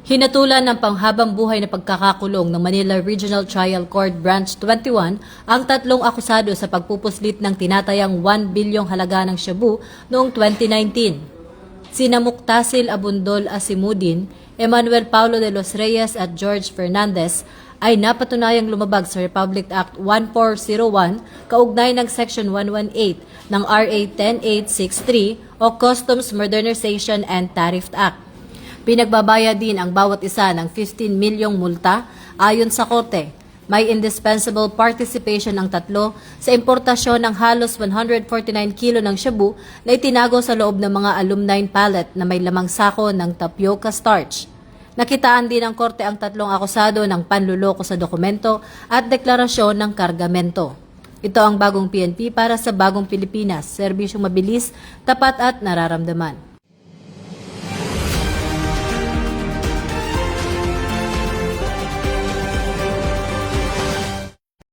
Hinatulan ng panghabang buhay na pagkakakulong ng Manila Regional Trial Court Branch 21 ang tatlong akusado sa pagpupuslit ng tinatayang 1 bilyong halaga ng shabu noong 2019. Sina Muktasil Abundol Asimudin, Emmanuel Paulo de los Reyes at George Fernandez ay napatunayang lumabag sa Republic Act 1401 kaugnay ng Section 118 ng RA 10863 o Customs Modernization and Tariff Act. Pinagbabayad din ang bawat isa ng 15 milyong multa ayon sa korte. May indispensable participation ng tatlo sa importasyon ng halos 149 kilo ng shabu na itinago sa loob ng mga aluminum pallet na may lamang sako ng tapioca starch. Nakitaan din ng korte ang tatlong akusado ng panluloko sa dokumento at deklarasyon ng kargamento. Ito ang bagong PNP para sa bagong Pilipinas, serbisyong mabilis, tapat at nararamdaman.